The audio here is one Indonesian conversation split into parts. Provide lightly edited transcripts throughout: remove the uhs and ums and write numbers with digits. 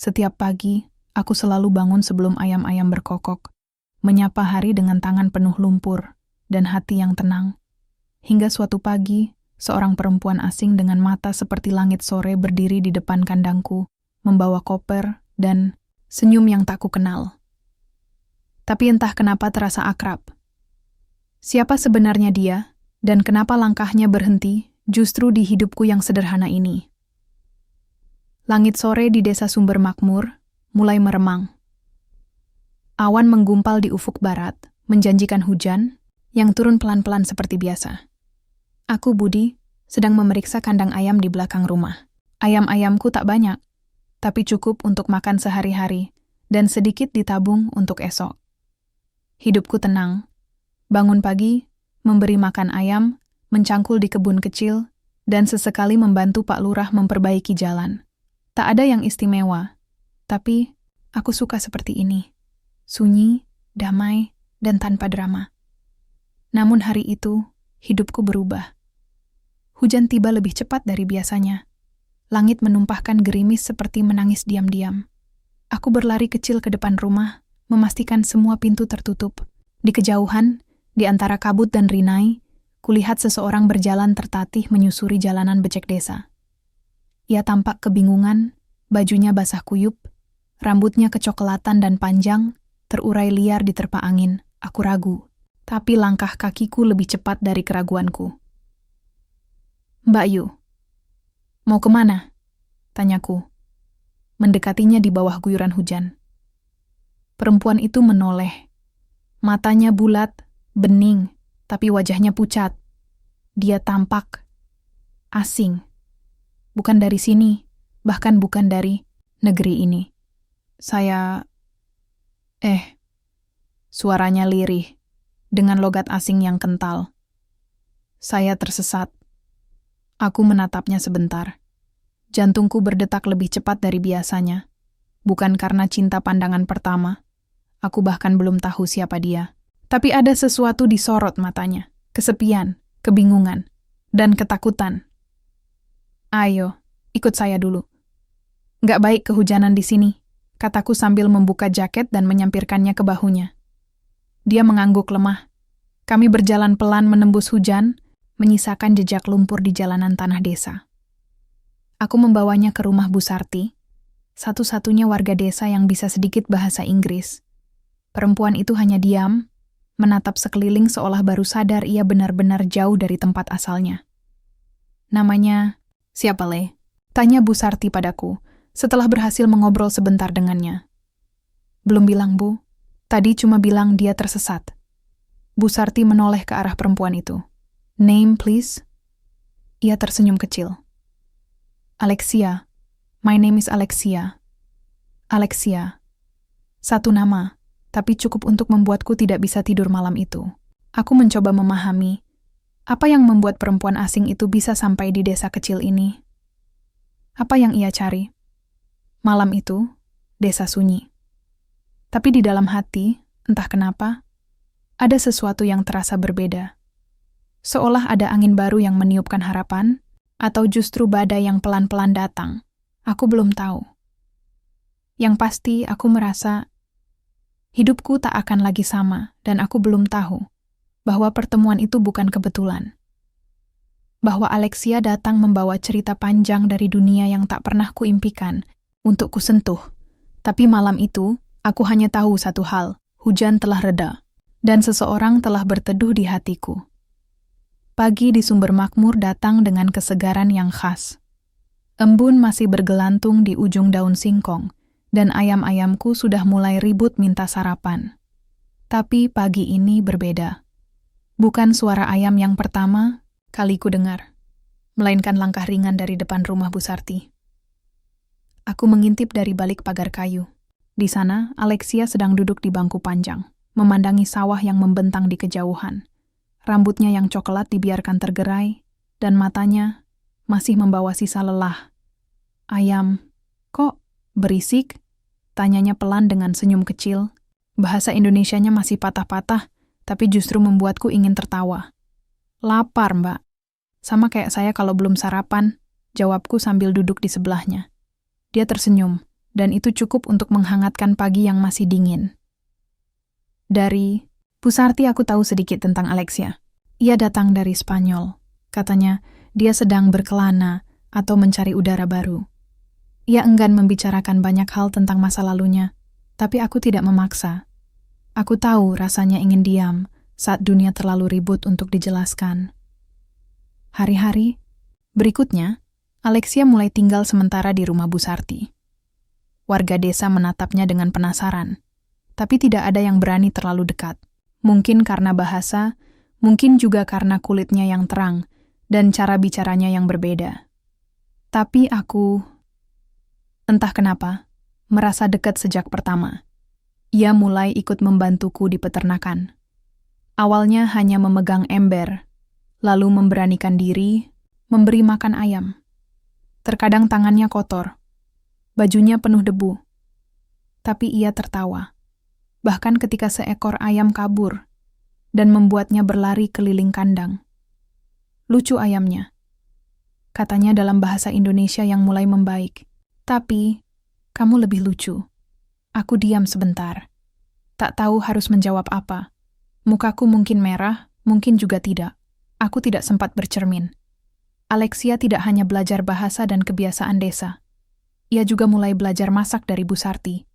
Setiap pagi, aku selalu bangun sebelum ayam-ayam berkokok, menyapa hari dengan tangan penuh lumpur dan hati yang tenang. Hingga suatu pagi, seorang perempuan asing dengan mata seperti langit sore berdiri di depan kandangku, membawa koper dan senyum yang tak kukenal. Tapi entah kenapa terasa akrab. Siapa sebenarnya dia, dan kenapa langkahnya berhenti justru di hidupku yang sederhana ini? Langit sore di desa Sumber Makmur mulai meremang. Awan menggumpal di ufuk barat, menjanjikan hujan yang turun pelan-pelan seperti biasa. Aku, Budi, sedang memeriksa kandang ayam di belakang rumah. Ayam-ayamku tak banyak, tapi cukup untuk makan sehari-hari dan sedikit ditabung untuk esok. Hidupku tenang. Bangun pagi, memberi makan ayam, mencangkul di kebun kecil, dan sesekali membantu Pak Lurah memperbaiki jalan. Tak ada yang istimewa, tapi aku suka seperti ini. Sunyi, damai, dan tanpa drama. Namun hari itu, hidupku berubah. Hujan tiba lebih cepat dari biasanya. Langit menumpahkan gerimis seperti menangis diam-diam. Aku berlari kecil ke depan rumah, memastikan semua pintu tertutup. Di kejauhan, di antara kabut dan rinai, kulihat seseorang berjalan tertatih menyusuri jalanan becek desa. Ia tampak kebingungan, bajunya basah kuyup, rambutnya kecoklatan dan panjang, terurai liar diterpa angin. Aku ragu, tapi langkah kakiku lebih cepat dari keraguanku. "Mbak Yu, mau kemana?" tanyaku, mendekatinya di bawah guyuran hujan. Perempuan itu menoleh. Matanya bulat, bening, tapi wajahnya pucat. Dia tampak asing. Bukan dari sini, bahkan bukan dari negeri ini. Suaranya lirih, dengan logat asing yang kental. Saya tersesat. Aku menatapnya sebentar. Jantungku berdetak lebih cepat dari biasanya. Bukan karena cinta pandangan pertama. Aku bahkan belum tahu siapa dia. Tapi ada sesuatu disorot matanya. Kesepian, kebingungan, dan ketakutan. "Ayo, ikut saya dulu. Nggak baik kehujanan di sini," kataku sambil membuka jaket dan menyampirkannya ke bahunya. Dia mengangguk lemah. Kami berjalan pelan menembus hujan, menyisakan jejak lumpur di jalanan tanah desa. Aku membawanya ke rumah Bu Sarti, satu-satunya warga desa yang bisa sedikit bahasa Inggris. Perempuan itu hanya diam, menatap sekeliling seolah baru sadar ia benar-benar jauh dari tempat asalnya. "Namanya siapa, Le?" tanya Bu Sarti padaku, setelah berhasil mengobrol sebentar dengannya. "Belum bilang, Bu. Tadi cuma bilang dia tersesat." Bu Sarti menoleh ke arah perempuan itu. "Name, please?" Ia tersenyum kecil. "Alexia. My name is Alexia." Alexia. Satu nama, tapi cukup untuk membuatku tidak bisa tidur malam itu. Aku mencoba memahami apa yang membuat perempuan asing itu bisa sampai di desa kecil ini. Apa yang ia cari? Malam itu, desa sunyi. Tapi di dalam hati, entah kenapa, ada sesuatu yang terasa berbeda. Seolah ada angin baru yang meniupkan harapan, atau justru badai yang pelan-pelan datang. Aku belum tahu. Yang pasti, aku merasa hidupku tak akan lagi sama, dan aku belum tahu bahwa pertemuan itu bukan kebetulan. Bahwa Alexia datang membawa cerita panjang dari dunia yang tak pernah kuimpikan untuk kusentuh. Tapi malam itu, aku hanya tahu satu hal, hujan telah reda, dan seseorang telah berteduh di hatiku. Pagi di Sumber Makmur datang dengan kesegaran yang khas. Embun masih bergelantung di ujung daun singkong, dan ayam-ayamku sudah mulai ribut minta sarapan. Tapi pagi ini berbeda. Bukan suara ayam yang pertama kali ku dengar, melainkan langkah ringan dari depan rumah Bu Sarti. Aku mengintip dari balik pagar kayu. Di sana, Alexia sedang duduk di bangku panjang, memandangi sawah yang membentang di kejauhan. Rambutnya yang coklat dibiarkan tergerai, dan matanya masih membawa sisa lelah. "Ayam, kok berisik?" tanyanya pelan dengan senyum kecil. Bahasa Indonesianya masih patah-patah, tapi justru membuatku ingin tertawa. "Lapar, Mbak." Sama kayak saya kalau belum sarapan, jawabku sambil duduk di sebelahnya. Dia tersenyum, dan itu cukup untuk menghangatkan pagi yang masih dingin. Dari Bu Sarti aku tahu sedikit tentang Alexia. Ia datang dari Spanyol. Katanya, dia sedang berkelana atau mencari udara baru. Ia enggan membicarakan banyak hal tentang masa lalunya, tapi aku tidak memaksa. Aku tahu rasanya ingin diam saat dunia terlalu ribut untuk dijelaskan. Hari-hari berikutnya, Alexia mulai tinggal sementara di rumah Bu Sarti. Warga desa menatapnya dengan penasaran, tapi tidak ada yang berani terlalu dekat. Mungkin karena bahasa, mungkin juga karena kulitnya yang terang dan cara bicaranya yang berbeda. Tapi aku, entah kenapa, merasa dekat sejak pertama. Ia mulai ikut membantuku di peternakan. Awalnya hanya memegang ember, lalu memberanikan diri, memberi makan ayam. Terkadang tangannya kotor, bajunya penuh debu. Tapi ia tertawa. Bahkan ketika seekor ayam kabur dan membuatnya berlari keliling kandang. Lucu ayamnya, katanya dalam bahasa Indonesia yang mulai membaik. Tapi, kamu lebih lucu. Aku diam sebentar. Tak tahu harus menjawab apa. Mukaku mungkin merah, mungkin juga tidak. Aku tidak sempat bercermin. Alexia tidak hanya belajar bahasa dan kebiasaan desa. Ia juga mulai belajar masak dari Bu Sarti.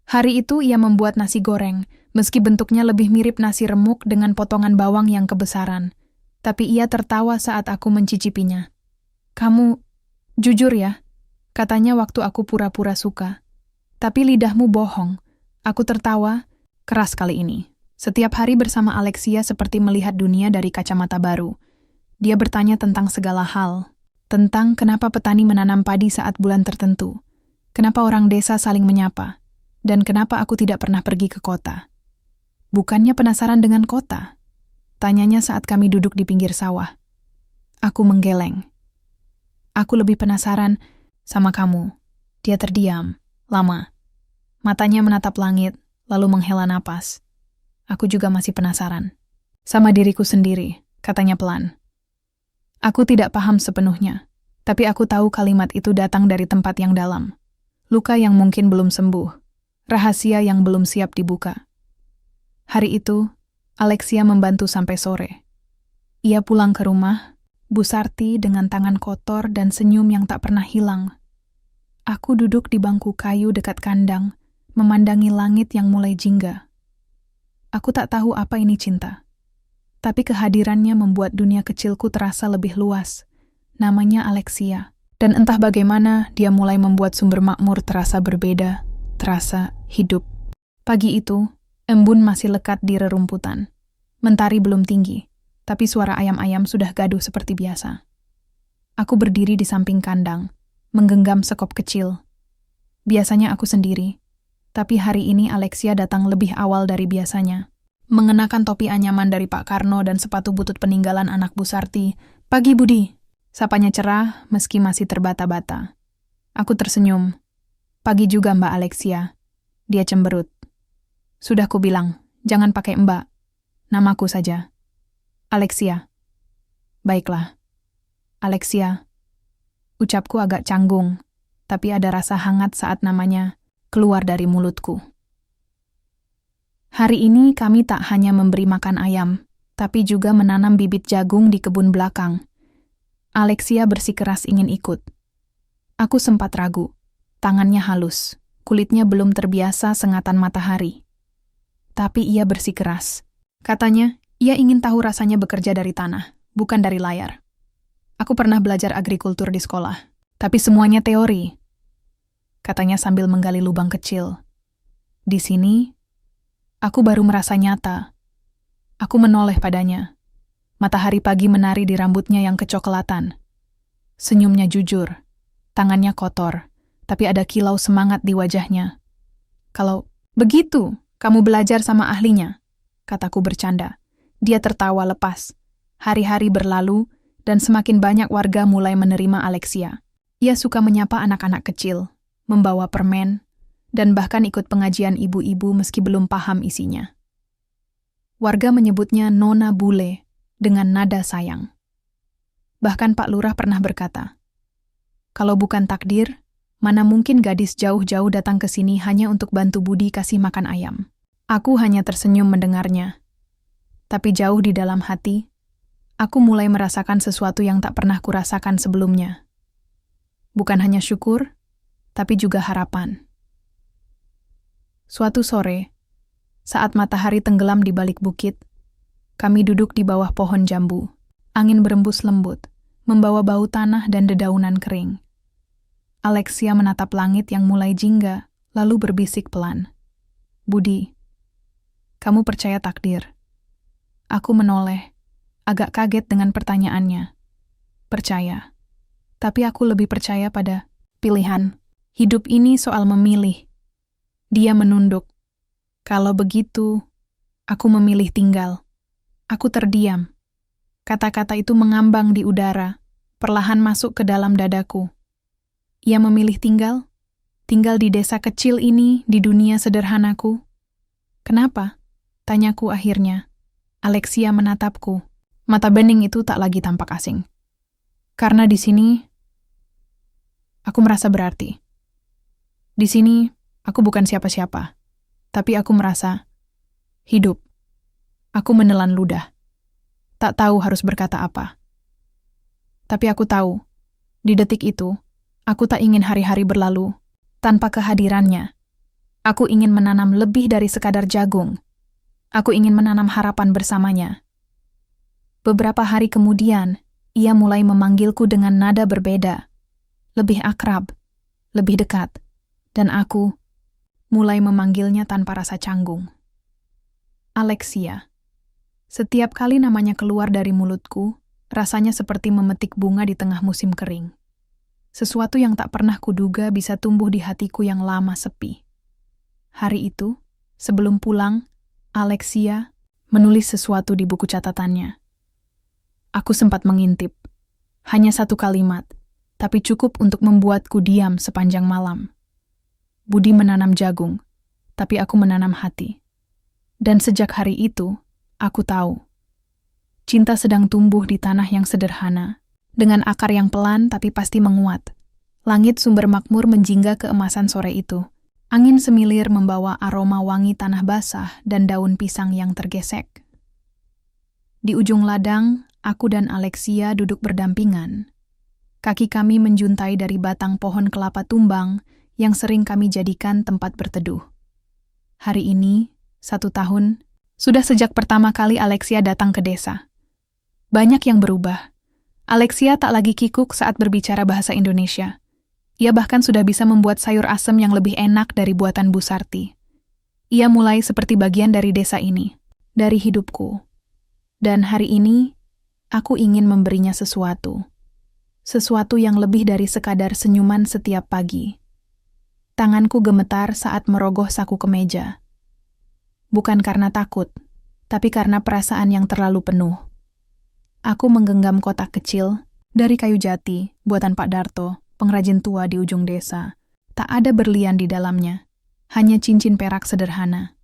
Hari itu ia membuat nasi goreng, meski bentuknya lebih mirip nasi remuk dengan potongan bawang yang kebesaran. Tapi ia tertawa saat aku mencicipinya. Kamu, jujur ya, katanya waktu aku pura-pura suka. Tapi lidahmu bohong. Aku tertawa, keras kali ini. Setiap hari bersama Alexia seperti melihat dunia dari kacamata baru. Dia bertanya tentang segala hal. Tentang kenapa petani menanam padi saat bulan tertentu. Kenapa orang desa saling menyapa. Dan kenapa aku tidak pernah pergi ke kota? Bukannya penasaran dengan kota? Tanyanya saat kami duduk di pinggir sawah. Aku menggeleng. Aku lebih penasaran sama kamu. Dia terdiam, lama. Matanya menatap langit, lalu menghela napas. Aku juga masih penasaran. Sama diriku sendiri, katanya pelan. Aku tidak paham sepenuhnya, tapi aku tahu kalimat itu datang dari tempat yang dalam. Luka yang mungkin belum sembuh. Rahasia yang belum siap dibuka. Hari itu, Alexia membantu sampai sore. Ia pulang ke rumah, Bu Sarti dengan tangan kotor dan senyum yang tak pernah hilang. Aku duduk di bangku kayu dekat kandang, memandangi langit yang mulai jingga. Aku tak tahu apa ini cinta. Tapi kehadirannya membuat dunia kecilku terasa lebih luas. Namanya Alexia. Dan entah bagaimana dia mulai membuat sumber makmur terasa berbeda. Terasa hidup. Pagi itu, embun masih lekat di rerumputan. Mentari belum tinggi, tapi suara ayam-ayam sudah gaduh seperti biasa. Aku berdiri di samping kandang, menggenggam sekop kecil. Biasanya aku sendiri, tapi hari ini Alexia datang lebih awal dari biasanya. Mengenakan topi anyaman dari Pak Karno dan sepatu butut peninggalan anak Bu Sarti. Pagi Budi, sapanya cerah meski masih terbata-bata. Aku tersenyum. Pagi juga Mbak Alexia. Dia cemberut. Sudah kubilang, jangan pakai Mbak. Namaku saja. Alexia. Baiklah. Alexia. Ucapku agak canggung, tapi ada rasa hangat saat namanya keluar dari mulutku. Hari ini kami tak hanya memberi makan ayam, tapi juga menanam bibit jagung di kebun belakang. Alexia bersikeras ingin ikut. Aku sempat ragu. Tangannya halus, kulitnya belum terbiasa sengatan matahari. Tapi ia bersikeras. Katanya, ia ingin tahu rasanya bekerja dari tanah, bukan dari layar. Aku pernah belajar agrikultur di sekolah, tapi semuanya teori. Katanya sambil menggali lubang kecil. Di sini, aku baru merasa nyata. Aku menoleh padanya. Matahari pagi menari di rambutnya yang kecoklatan. Senyumnya jujur, tangannya kotor. Tapi ada kilau semangat di wajahnya. Kalau begitu, kamu belajar sama ahlinya, kataku bercanda. Dia tertawa lepas. Hari-hari berlalu, dan semakin banyak warga mulai menerima Alexia. Ia suka menyapa anak-anak kecil, membawa permen, dan bahkan ikut pengajian ibu-ibu meski belum paham isinya. Warga menyebutnya Nona Bule, dengan nada sayang. Bahkan Pak Lurah pernah berkata, kalau bukan takdir, Mana mungkin gadis jauh-jauh datang ke sini hanya untuk bantu Budi kasih makan ayam. Aku hanya tersenyum mendengarnya. Tapi jauh di dalam hati, aku mulai merasakan sesuatu yang tak pernah kurasakan sebelumnya. Bukan hanya syukur, tapi juga harapan. Suatu sore, saat matahari tenggelam di balik bukit, kami duduk di bawah pohon jambu. Angin berembus lembut, membawa bau tanah dan dedaunan kering. Alexia menatap langit yang mulai jingga, lalu berbisik pelan. Budi, kamu percaya takdir? Aku menoleh, agak kaget dengan pertanyaannya. Percaya. Tapi aku lebih percaya pada pilihan. Hidup ini soal memilih. Dia menunduk. Kalau begitu, aku memilih tinggal. Aku terdiam. Kata-kata itu mengambang di udara, perlahan masuk ke dalam dadaku. Ia memilih tinggal di desa kecil ini, di dunia sederhanaku. Kenapa? Tanyaku akhirnya. Alexia menatapku. Mata bening itu tak lagi tampak asing. Karena di sini, aku merasa berarti. Di sini, aku bukan siapa-siapa. Tapi aku merasa hidup. Aku menelan ludah. Tak tahu harus berkata apa. Tapi aku tahu, di detik itu, aku tak ingin hari-hari berlalu tanpa kehadirannya. Aku ingin menanam lebih dari sekadar jagung. Aku ingin menanam harapan bersamanya. Beberapa hari kemudian, ia mulai memanggilku dengan nada berbeda, lebih akrab, lebih dekat, dan aku mulai memanggilnya tanpa rasa canggung. Alexia. Setiap kali namanya keluar dari mulutku, rasanya seperti memetik bunga di tengah musim kering. Sesuatu yang tak pernah kuduga bisa tumbuh di hatiku yang lama sepi. Hari itu, sebelum pulang, Alexia menulis sesuatu di buku catatannya. Aku sempat mengintip. Hanya satu kalimat, tapi cukup untuk membuatku diam sepanjang malam. Budi menanam jagung, tapi aku menanam hati. Dan sejak hari itu, aku tahu. Cinta sedang tumbuh di tanah yang sederhana, dengan akar yang pelan tapi pasti menguat. Langit sumber makmur menjingga keemasan sore itu. Angin semilir membawa aroma wangi tanah basah dan daun pisang yang tergesek. Di ujung ladang, aku dan Alexia duduk berdampingan. Kaki kami menjuntai dari batang pohon kelapa tumbang yang sering kami jadikan tempat berteduh. Hari ini, 1 tahun, sudah sejak pertama kali Alexia datang ke desa. Banyak yang berubah. Alexia tak lagi kikuk saat berbicara bahasa Indonesia. Ia bahkan sudah bisa membuat sayur asem yang lebih enak dari buatan Bu Sarti. Ia mulai seperti bagian dari desa ini, dari hidupku. Dan hari ini, aku ingin memberinya sesuatu. Sesuatu yang lebih dari sekadar senyuman setiap pagi. Tanganku gemetar saat merogoh saku kemeja. Bukan karena takut, tapi karena perasaan yang terlalu penuh. Aku menggenggam kotak kecil dari kayu jati, buatan Pak Darto, pengrajin tua di ujung desa. Tak ada berlian di dalamnya, hanya cincin perak sederhana.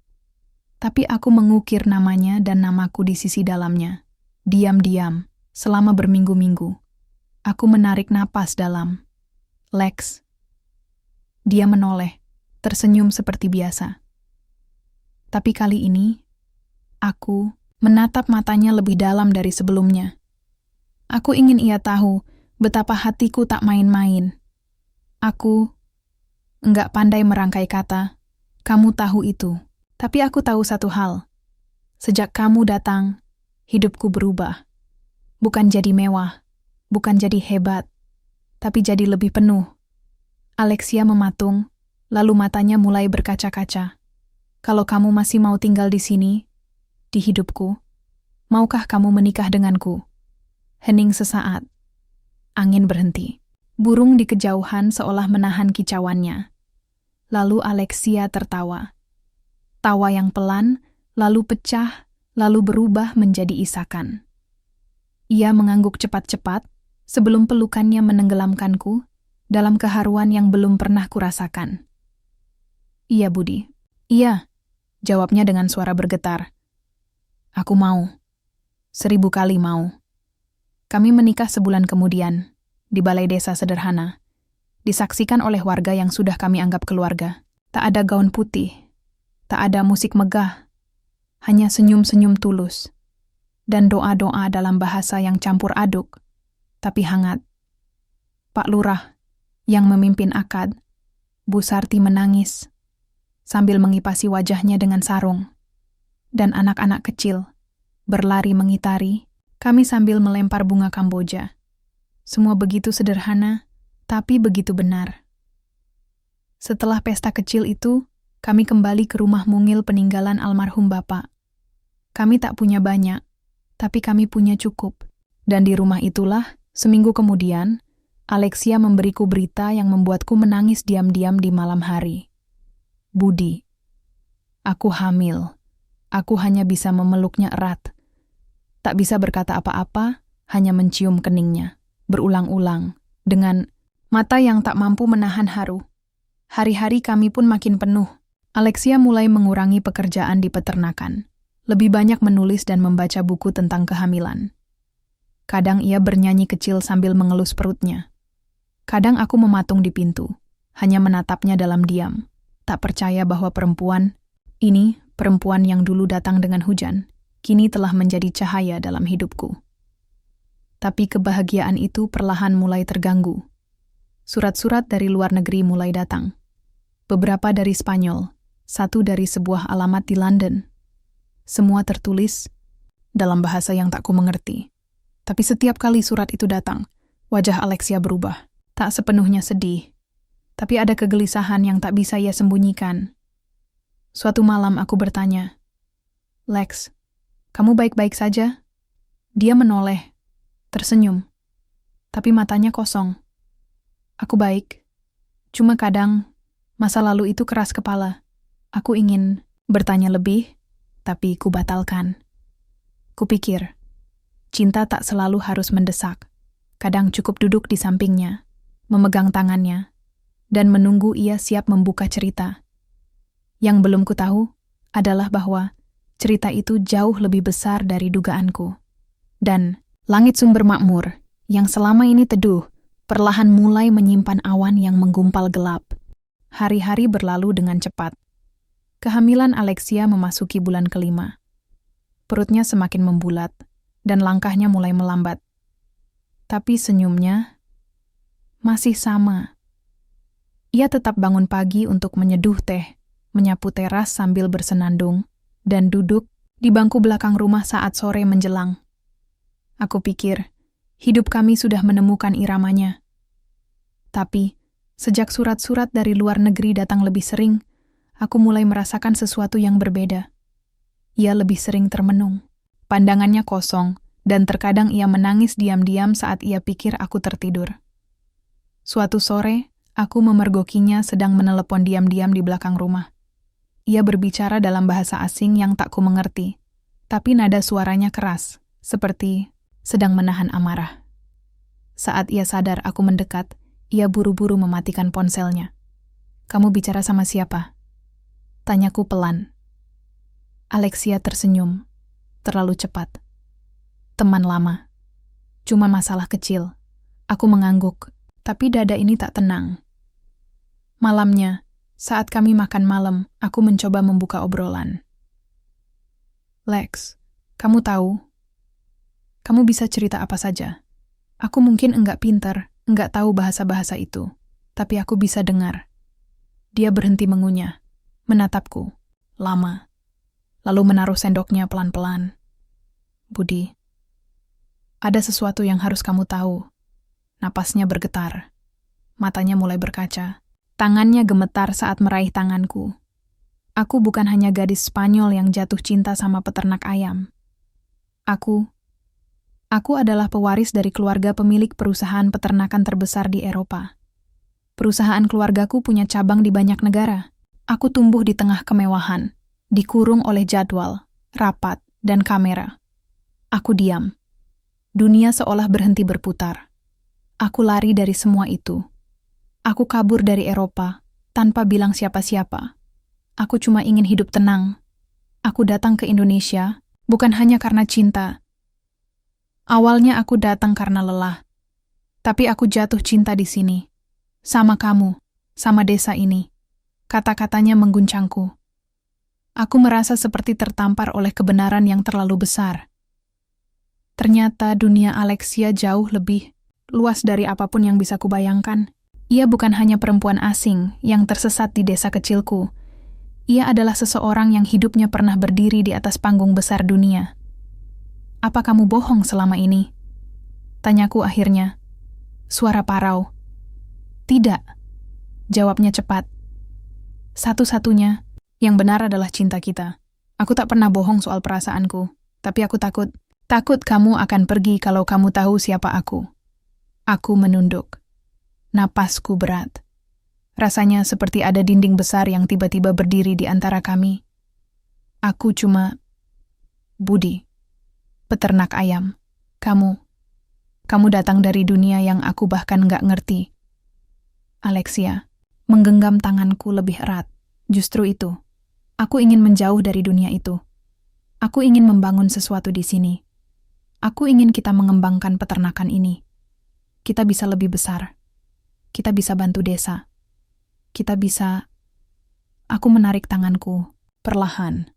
Tapi aku mengukir namanya dan namaku di sisi dalamnya. Diam-diam, selama berminggu-minggu. Aku menarik napas dalam. Lex. Dia menoleh, tersenyum seperti biasa. Tapi kali ini, aku menatap matanya lebih dalam dari sebelumnya. Aku ingin ia tahu betapa hatiku tak main-main. Aku enggak pandai merangkai kata, kamu tahu itu. Tapi aku tahu satu hal. Sejak kamu datang, hidupku berubah. Bukan jadi mewah, bukan jadi hebat, tapi jadi lebih penuh. Alexia mematung, lalu matanya mulai berkaca-kaca. Kalau kamu masih mau tinggal di sini, di hidupku, maukah kamu menikah denganku? Hening sesaat. Angin berhenti. Burung di kejauhan seolah menahan kicauannya. Lalu Alexia tertawa. Tawa yang pelan, lalu pecah, lalu berubah menjadi isakan. Ia mengangguk cepat-cepat sebelum pelukannya menenggelamkanku dalam keharuan yang belum pernah kurasakan. Iya, Budi. Iya, jawabnya dengan suara bergetar. Aku mau. 1000 kali mau. Kami menikah sebulan kemudian, di balai desa sederhana. disaksikan oleh warga yang sudah kami anggap keluarga. Tak ada gaun putih, tak ada musik megah, hanya senyum-senyum tulus, dan doa-doa dalam bahasa yang campur aduk, tapi hangat. Pak Lurah, yang memimpin akad, Bu Sarti menangis, sambil mengipasi wajahnya dengan sarung, dan anak-anak kecil berlari mengitari, kami sambil melempar bunga Kamboja. Semua begitu sederhana, tapi begitu benar. Setelah pesta kecil itu, kami kembali ke rumah mungil peninggalan almarhum Bapak. Kami tak punya banyak, tapi kami punya cukup. Dan di rumah itulah, seminggu kemudian, Alexia memberiku berita yang membuatku menangis diam-diam di malam hari. Budi, aku hamil. Aku hanya bisa memeluknya erat. Tak bisa berkata apa-apa, hanya mencium keningnya. Berulang-ulang, dengan mata yang tak mampu menahan haru. Hari-hari kami pun makin penuh. Alexia mulai mengurangi pekerjaan di peternakan. Lebih banyak menulis dan membaca buku tentang kehamilan. Kadang ia bernyanyi kecil sambil mengelus perutnya. Kadang aku mematung di pintu, hanya menatapnya dalam diam. Tak percaya bahwa perempuan yang dulu datang dengan hujan, kini telah menjadi cahaya dalam hidupku. Tapi kebahagiaan itu perlahan mulai terganggu. Surat-surat dari luar negeri mulai datang. Beberapa dari Spanyol, satu dari sebuah alamat di London. Semua tertulis dalam bahasa yang tak ku mengerti. Tapi setiap kali surat itu datang, wajah Alexia berubah. Tak sepenuhnya sedih, tapi ada kegelisahan yang tak bisa ia sembunyikan. Suatu malam aku bertanya, "Lex, kamu baik-baik saja?" Dia menoleh, tersenyum, tapi matanya kosong. "Aku baik, cuma kadang masa lalu itu keras kepala. Aku ingin bertanya lebih, tapi ku batalkan. Kupikir, cinta tak selalu harus mendesak. Kadang cukup duduk di sampingnya, memegang tangannya, dan menunggu ia siap membuka cerita. Yang belum ku tahu adalah bahwa cerita itu jauh lebih besar dari dugaanku. Dan langit sumber makmur yang selama ini teduh perlahan mulai menyimpan awan yang menggumpal gelap. Hari-hari berlalu dengan cepat. Kehamilan Alexia memasuki bulan ke-5. Perutnya semakin membulat, dan langkahnya mulai melambat. Tapi senyumnya masih sama. Ia tetap bangun pagi untuk menyeduh teh, menyapu teras sambil bersenandung, dan duduk di bangku belakang rumah saat sore menjelang. Aku pikir, hidup kami sudah menemukan iramanya. Tapi, sejak surat-surat dari luar negeri datang lebih sering, aku mulai merasakan sesuatu yang berbeda. Ia lebih sering termenung. Pandangannya kosong, dan terkadang ia menangis diam-diam saat ia pikir aku tertidur. Suatu sore, aku memergokinya sedang menelepon diam-diam di belakang rumah. Ia berbicara dalam bahasa asing yang tak ku mengerti, tapi nada suaranya keras, seperti sedang menahan amarah. Saat ia sadar aku mendekat, ia buru-buru mematikan ponselnya. "Kamu bicara sama siapa?" Tanyaku pelan. Alexia tersenyum, terlalu cepat. "Teman lama. Cuma masalah kecil." Aku mengangguk, tapi dada ini tak tenang. Malamnya, saat kami makan malam, aku mencoba membuka obrolan. "Lex, kamu tahu, kamu bisa cerita apa saja. Aku mungkin enggak pintar, enggak tahu bahasa-bahasa itu, tapi aku bisa dengar." Dia berhenti mengunyah, menatapku, lama, lalu menaruh sendoknya pelan-pelan. "Budi, ada sesuatu yang harus kamu tahu." Napasnya bergetar, matanya mulai berkaca, tangannya gemetar saat meraih tanganku. Aku bukan hanya gadis Spanyol yang jatuh cinta sama peternak ayam. Aku adalah pewaris dari keluarga pemilik perusahaan peternakan terbesar di Eropa. Perusahaan keluargaku punya cabang di banyak negara. Aku tumbuh di tengah kemewahan, dikurung oleh jadwal, rapat, dan kamera. Aku diam. Dunia seolah berhenti berputar. Aku lari dari semua itu. Aku kabur dari Eropa, tanpa bilang siapa-siapa. Aku cuma ingin hidup tenang. Aku datang ke Indonesia, bukan hanya karena cinta. Awalnya aku datang karena lelah, tapi aku jatuh cinta di sini. Sama kamu, sama desa ini. Kata-katanya mengguncangku. Aku merasa seperti tertampar oleh kebenaran yang terlalu besar. Ternyata dunia Alexia jauh lebih luas dari apapun yang bisa kubayangkan. Ia bukan hanya perempuan asing yang tersesat di desa kecilku. Ia adalah seseorang yang hidupnya pernah berdiri di atas panggung besar dunia. Apa kamu bohong selama ini? Tanyaku akhirnya. Suara parau. Tidak. Jawabnya cepat. Satu-satunya yang benar adalah cinta kita. Aku tak pernah bohong soal perasaanku, tapi aku takut. Takut kamu akan pergi kalau kamu tahu siapa aku. Aku menunduk. Napasku berat. Rasanya seperti ada dinding besar yang tiba-tiba berdiri di antara kami. Aku cuma Budi, peternak ayam. Kamu datang dari dunia yang aku bahkan nggak ngerti. Alexia menggenggam tanganku lebih erat. Justru itu. Aku ingin menjauh dari dunia itu. Aku ingin membangun sesuatu di sini. Aku ingin kita mengembangkan peternakan ini. Kita bisa lebih besar. Kita bisa bantu desa. Kita bisa... Aku menarik tanganku, perlahan.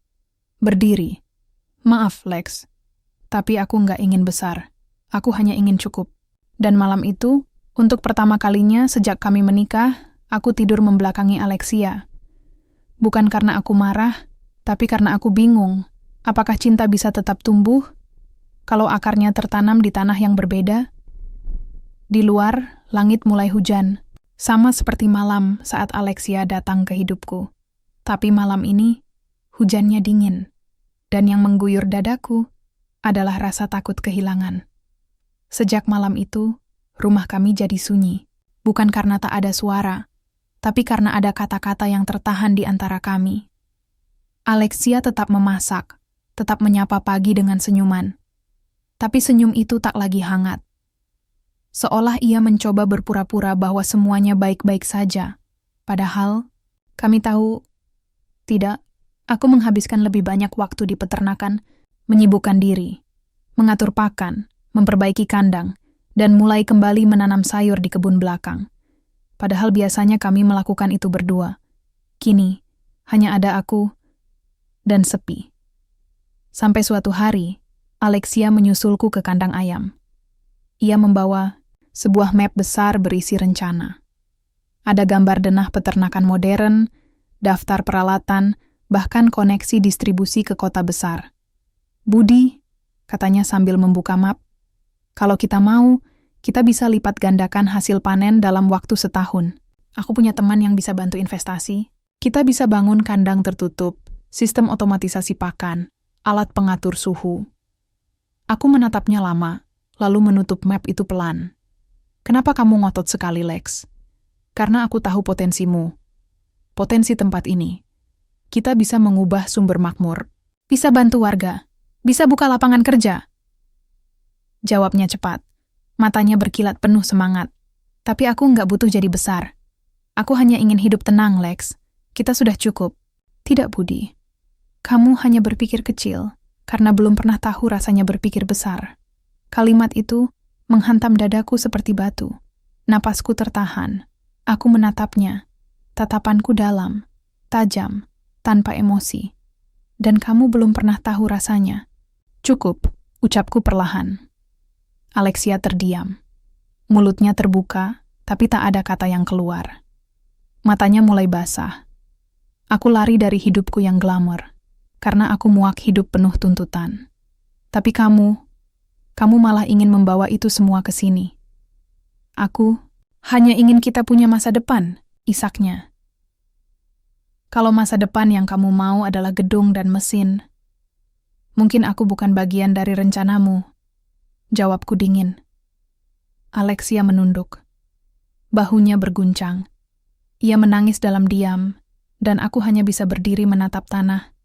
Berdiri. Maaf, Lex. Tapi aku nggak ingin besar. Aku hanya ingin cukup. Dan malam itu, untuk pertama kalinya sejak kami menikah, aku tidur membelakangi Alexia. Bukan karena aku marah, tapi karena aku bingung. Apakah cinta bisa tetap tumbuh kalau akarnya tertanam di tanah yang berbeda? Di luar, langit mulai hujan. Sama seperti malam saat Alexia datang ke hidupku. Tapi malam ini, hujannya dingin. Dan yang mengguyur dadaku adalah rasa takut kehilangan. Sejak malam itu, rumah kami jadi sunyi. Bukan karena tak ada suara, tapi karena ada kata-kata yang tertahan di antara kami. Alexia tetap memasak, tetap menyapa pagi dengan senyuman. Tapi senyum itu tak lagi hangat. Seolah ia mencoba berpura-pura bahwa semuanya baik-baik saja. Padahal, kami tahu, tidak, aku menghabiskan lebih banyak waktu di peternakan, menyibukkan diri, mengatur pakan, memperbaiki kandang, dan mulai kembali menanam sayur di kebun belakang. Padahal biasanya kami melakukan itu berdua. Kini, hanya ada aku dan sepi. Sampai suatu hari, Alexia menyusulku ke kandang ayam. Ia membawa sebuah map besar berisi rencana. Ada gambar denah peternakan modern, daftar peralatan, bahkan koneksi distribusi ke kota besar. Budi, katanya sambil membuka map, kalau kita mau, kita bisa lipat gandakan hasil panen dalam waktu setahun. Aku punya teman yang bisa bantu investasi. Kita bisa bangun kandang tertutup, sistem otomatisasi pakan, alat pengatur suhu. Aku menatapnya lama, lalu menutup map itu pelan. Kenapa kamu ngotot sekali, Lex? Karena aku tahu potensimu. Potensi tempat ini. Kita bisa mengubah sumber makmur. Bisa bantu warga. Bisa buka lapangan kerja. Jawabnya cepat. Matanya berkilat penuh semangat. Tapi aku nggak butuh jadi besar. Aku hanya ingin hidup tenang, Lex. Kita sudah cukup. Tidak, Budi. Kamu hanya berpikir kecil, karena belum pernah tahu rasanya berpikir besar. Kalimat itu menghantam dadaku seperti batu. Napasku tertahan. Aku menatapnya. Tatapanku dalam, tajam, tanpa emosi. Dan kamu belum pernah tahu rasanya. Cukup, ucapku perlahan. Alexia terdiam. Mulutnya terbuka, tapi tak ada kata yang keluar. Matanya mulai basah. Aku lari dari hidupku yang glamor, karena aku muak hidup penuh tuntutan. Tapi kamu malah ingin membawa itu semua ke sini. Aku hanya ingin kita punya masa depan, isaknya. Kalau masa depan yang kamu mau adalah gedung dan mesin, mungkin aku bukan bagian dari rencanamu. Jawabku dingin. Alexia menunduk. Bahunya berguncang. Ia menangis dalam diam, dan aku hanya bisa berdiri menatap tanah.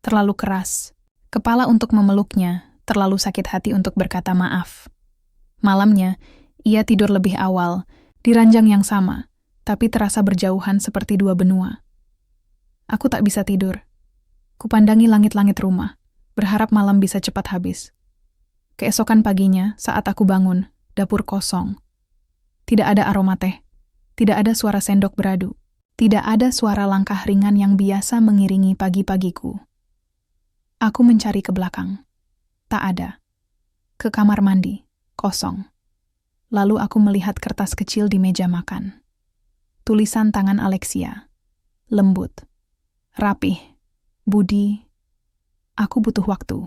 Terlalu keras. Kepala untuk memeluknya, terlalu sakit hati untuk berkata maaf. Malamnya, ia tidur lebih awal, di ranjang yang sama, tapi terasa berjauhan seperti dua benua. Aku tak bisa tidur. Kupandangi langit-langit rumah, berharap malam bisa cepat habis. Keesokan paginya, saat aku bangun, dapur kosong. Tidak ada aroma teh. Tidak ada suara sendok beradu. Tidak ada suara langkah ringan yang biasa mengiringi pagi-pagiku. Aku mencari ke belakang. Tak ada. Ke kamar mandi. Kosong. Lalu aku melihat kertas kecil di meja makan. Tulisan tangan Alexia. Lembut. Rapih. Budi. Aku butuh waktu.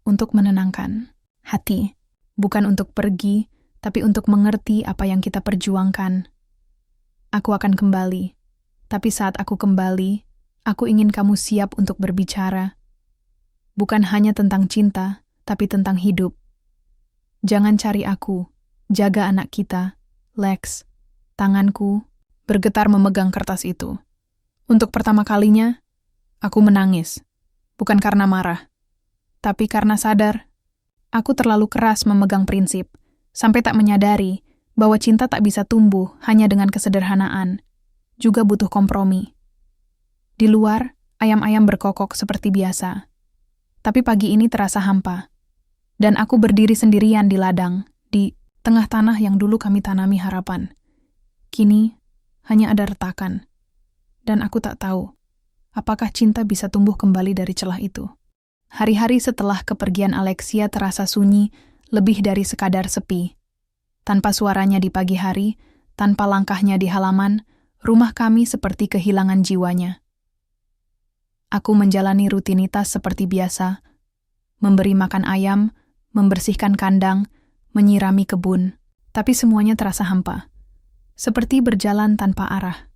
Untuk menenangkan hati. Bukan untuk pergi, tapi untuk mengerti apa yang kita perjuangkan. Aku akan kembali. Tapi saat aku kembali, aku ingin kamu siap untuk berbicara. Bukan hanya tentang cinta, tapi tentang hidup. Jangan cari aku, jaga anak kita, Lex. Tanganku bergetar memegang kertas itu. Untuk pertama kalinya, aku menangis. Bukan karena marah, tapi karena sadar. Aku terlalu keras memegang prinsip, sampai tak menyadari bahwa cinta tak bisa tumbuh hanya dengan kesederhanaan. Juga butuh kompromi. Di luar, ayam-ayam berkokok seperti biasa. Tapi pagi ini terasa hampa. Dan aku berdiri sendirian di ladang, di tengah tanah yang dulu kami tanami harapan. Kini, hanya ada retakan. Dan aku tak tahu, apakah cinta bisa tumbuh kembali dari celah itu. Hari-hari setelah kepergian Alexia terasa sunyi, lebih dari sekadar sepi. Tanpa suaranya di pagi hari, tanpa langkahnya di halaman, rumah kami seperti kehilangan jiwanya. Aku menjalani rutinitas seperti biasa, memberi makan ayam, membersihkan kandang, menyirami kebun, tapi semuanya terasa hampa. Seperti berjalan tanpa arah.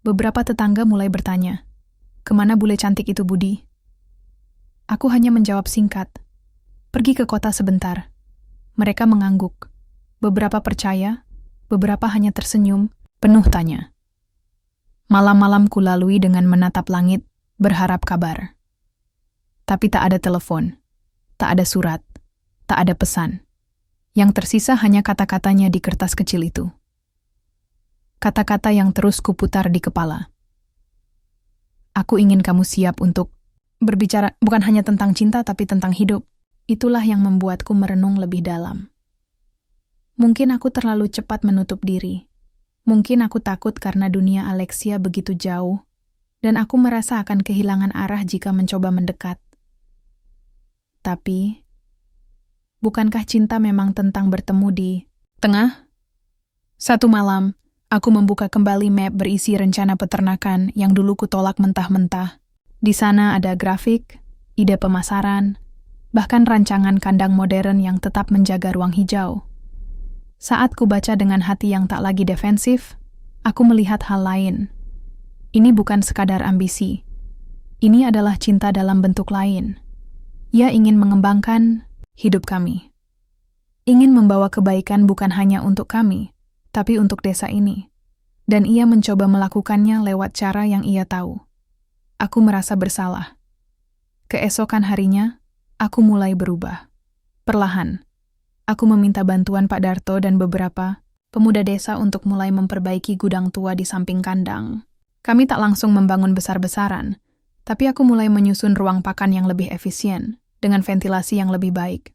Beberapa tetangga mulai bertanya, "Kemana bule cantik itu, Budi?" Aku hanya menjawab singkat, "Pergi ke kota sebentar." Mereka mengangguk. Beberapa percaya, beberapa hanya tersenyum, penuh tanya. Malam-malam ku lalui dengan menatap langit, berharap kabar. Tapi tak ada telepon, tak ada surat, tak ada pesan. Yang tersisa hanya kata-katanya di kertas kecil itu. Kata-kata yang terus kuputar di kepala. Aku ingin kamu siap untuk berbicara bukan hanya tentang cinta tapi tentang hidup. Itulah yang membuatku merenung lebih dalam. Mungkin aku terlalu cepat menutup diri. Mungkin aku takut karena dunia Alexia begitu jauh, dan aku merasa akan kehilangan arah jika mencoba mendekat. Tapi, bukankah cinta memang tentang bertemu di tengah? Satu malam, aku membuka kembali map berisi rencana peternakan yang dulu kutolak mentah-mentah. Di sana ada grafik, ide pemasaran, bahkan rancangan kandang modern yang tetap menjaga ruang hijau. Saat ku baca dengan hati yang tak lagi defensif, aku melihat hal lain. Ini bukan sekadar ambisi. Ini adalah cinta dalam bentuk lain. Ia ingin mengembangkan hidup kami. Ingin membawa kebaikan bukan hanya untuk kami, tapi untuk desa ini. Dan ia mencoba melakukannya lewat cara yang ia tahu. Aku merasa bersalah. Keesokan harinya, aku mulai berubah. Perlahan. Aku meminta bantuan Pak Darto dan beberapa pemuda desa untuk mulai memperbaiki gudang tua di samping kandang. Kami tak langsung membangun besar-besaran, tapi aku mulai menyusun ruang pakan yang lebih efisien, dengan ventilasi yang lebih baik.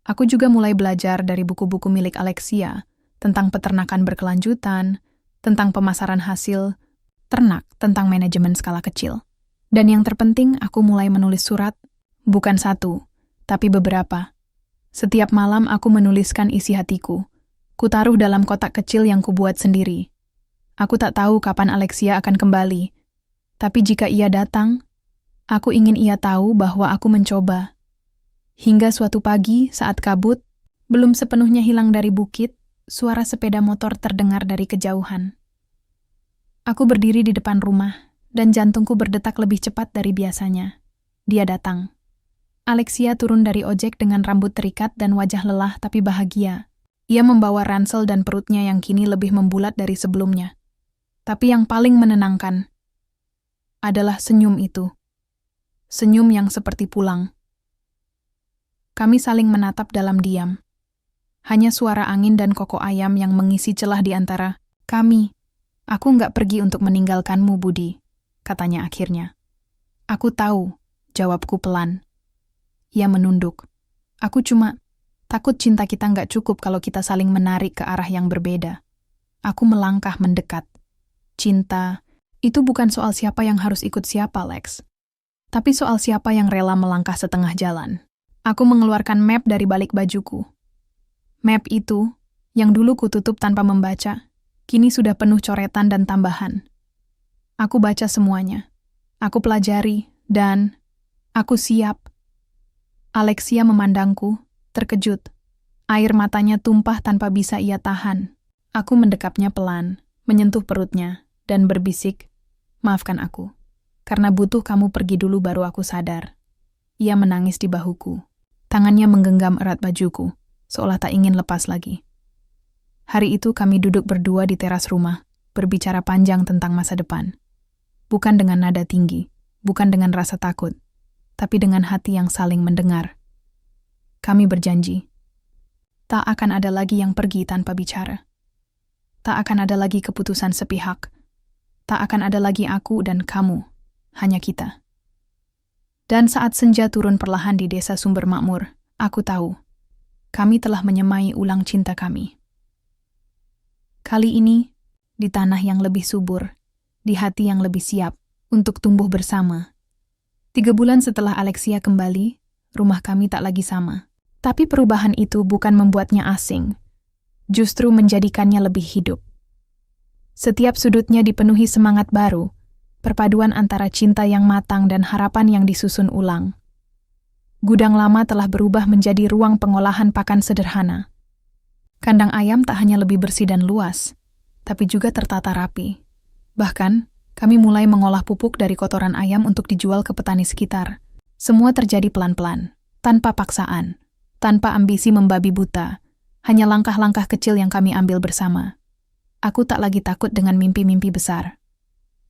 Aku juga mulai belajar dari buku-buku milik Alexia, tentang peternakan berkelanjutan, tentang pemasaran hasil ternak, tentang manajemen skala kecil. Dan yang terpenting, aku mulai menulis surat, bukan satu, tapi beberapa. Setiap malam aku menuliskan isi hatiku. Kutaruh dalam kotak kecil yang kubuat sendiri. Aku tak tahu kapan Alexia akan kembali. Tapi jika ia datang, aku ingin ia tahu bahwa aku mencoba. Hingga suatu pagi saat kabut, belum sepenuhnya hilang dari bukit, suara sepeda motor terdengar dari kejauhan. Aku berdiri di depan rumah, dan jantungku berdetak lebih cepat dari biasanya. Dia datang. Alexia turun dari ojek dengan rambut terikat dan wajah lelah tapi bahagia. Ia membawa ransel dan perutnya yang kini lebih membulat dari sebelumnya. Tapi yang paling menenangkan adalah senyum itu. Senyum yang seperti pulang. Kami saling menatap dalam diam. Hanya suara angin dan koko ayam yang mengisi celah di antara kami. Aku nggak pergi untuk meninggalkanmu, Budi, katanya akhirnya. Aku tahu, jawabku pelan. Ia menunduk. Aku cuma takut cinta kita nggak cukup kalau kita saling menarik ke arah yang berbeda. Aku melangkah mendekat. Cinta, itu bukan soal siapa yang harus ikut siapa, Lex. Tapi soal siapa yang rela melangkah setengah jalan. Aku mengeluarkan map dari balik bajuku. Map itu, yang dulu kututup tanpa membaca, kini sudah penuh coretan dan tambahan. Aku baca semuanya. Aku pelajari, dan aku siap. Alexia memandangku, terkejut. Air matanya tumpah tanpa bisa ia tahan. Aku mendekapnya pelan, menyentuh perutnya, dan berbisik, "Maafkan aku, karena butuh kamu pergi dulu baru aku sadar." Ia menangis di bahuku. Tangannya menggenggam erat bajuku, seolah tak ingin lepas lagi. Hari itu kami duduk berdua di teras rumah, berbicara panjang tentang masa depan. Bukan dengan nada tinggi, bukan dengan rasa takut, tapi dengan hati yang saling mendengar. Kami berjanji, tak akan ada lagi yang pergi tanpa bicara. Tak akan ada lagi keputusan sepihak. Tak akan ada lagi aku dan kamu, hanya kita. Dan saat senja turun perlahan di desa Sumber Makmur, aku tahu, kami telah menyemai ulang cinta kami. Kali ini, di tanah yang lebih subur, di hati yang lebih siap untuk tumbuh bersama. 3 bulan setelah Alexia kembali, rumah kami tak lagi sama. Tapi perubahan itu bukan membuatnya asing, justru menjadikannya lebih hidup. Setiap sudutnya dipenuhi semangat baru, perpaduan antara cinta yang matang dan harapan yang disusun ulang. Gudang lama telah berubah menjadi ruang pengolahan pakan sederhana. Kandang ayam tak hanya lebih bersih dan luas, tapi juga tertata rapi. Bahkan, kami mulai mengolah pupuk dari kotoran ayam untuk dijual ke petani sekitar. Semua terjadi pelan-pelan, tanpa paksaan, tanpa ambisi membabi buta, hanya langkah-langkah kecil yang kami ambil bersama. Aku tak lagi takut dengan mimpi-mimpi besar.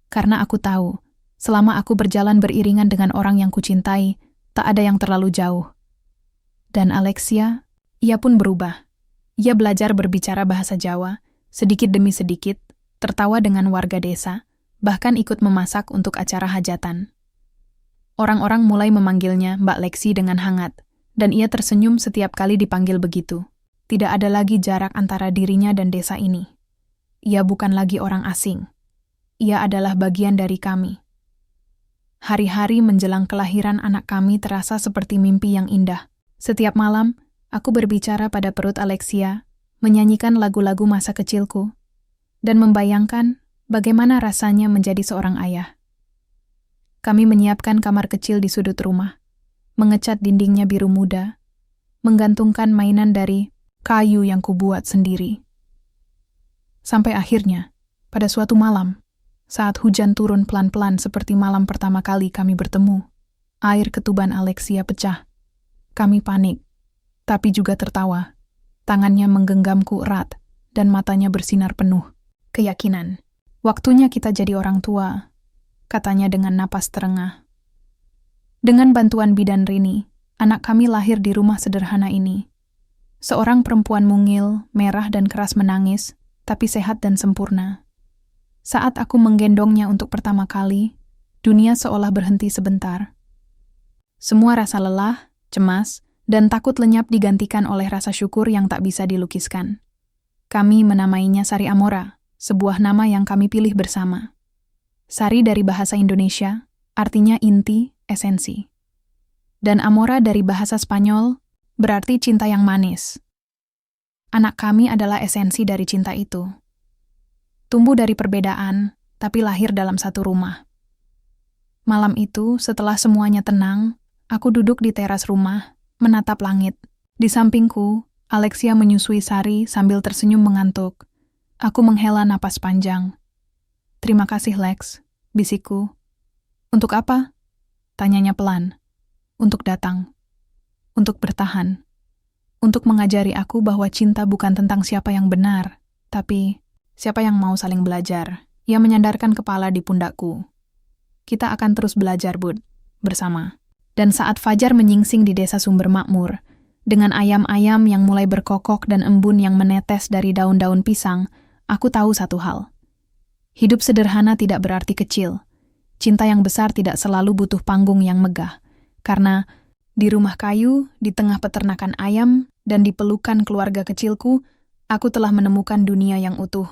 Karena aku tahu, selama aku berjalan beriringan dengan orang yang kucintai, tak ada yang terlalu jauh. Dan Alexia, ia pun berubah. Ia belajar berbicara bahasa Jawa, sedikit demi sedikit, tertawa dengan warga desa, bahkan ikut memasak untuk acara hajatan. Orang-orang mulai memanggilnya Mbak Lexi dengan hangat, dan ia tersenyum setiap kali dipanggil begitu. Tidak ada lagi jarak antara dirinya dan desa ini. Ia bukan lagi orang asing. Ia adalah bagian dari kami. Hari-hari menjelang kelahiran anak kami terasa seperti mimpi yang indah. Setiap malam, aku berbicara pada perut Alexia, menyanyikan lagu-lagu masa kecilku, dan membayangkan bagaimana rasanya menjadi seorang ayah. Kami menyiapkan kamar kecil di sudut rumah, mengecat dindingnya biru muda, menggantungkan mainan dari kayu yang kubuat sendiri. Sampai akhirnya, pada suatu malam, saat hujan turun pelan-pelan seperti malam pertama kali kami bertemu, air ketuban Alexia pecah. Kami panik, tapi juga tertawa. Tangannya menggenggamku erat, dan matanya bersinar penuh keyakinan. "Waktunya kita jadi orang tua," katanya dengan napas terengah. Dengan bantuan bidan Rini, anak kami lahir di rumah sederhana ini. Seorang perempuan mungil, merah dan keras menangis, tapi sehat dan sempurna. Saat aku menggendongnya untuk pertama kali, dunia seolah berhenti sebentar. Semua rasa lelah, cemas, dan takut lenyap digantikan oleh rasa syukur yang tak bisa dilukiskan. Kami menamainya Sari Amora, sebuah nama yang kami pilih bersama. Sari dari bahasa Indonesia, artinya inti, esensi. Dan Amora dari bahasa Spanyol, berarti cinta yang manis. Anak kami adalah esensi dari cinta itu. Tumbuh dari perbedaan, tapi lahir dalam satu rumah. Malam itu, setelah semuanya tenang, aku duduk di teras rumah, menatap langit. Di sampingku, Alexia menyusui Sari sambil tersenyum mengantuk. Aku menghela napas panjang. "Terima kasih, Lex," bisikku. "Untuk apa?" Tanyanya pelan. "Untuk datang. Untuk bertahan. Untuk mengajari aku bahwa cinta bukan tentang siapa yang benar, tapi siapa yang mau saling belajar." Ia menyandarkan kepala di pundakku. "Kita akan terus belajar, Bud, bersama." Dan saat fajar menyingsing di desa Sumber Makmur, dengan ayam-ayam yang mulai berkokok dan embun yang menetes dari daun-daun pisang, aku tahu satu hal. Hidup sederhana tidak berarti kecil. Cinta yang besar tidak selalu butuh panggung yang megah. Karena di rumah kayu, di tengah peternakan ayam, dan di pelukan keluarga kecilku, aku telah menemukan dunia yang utuh.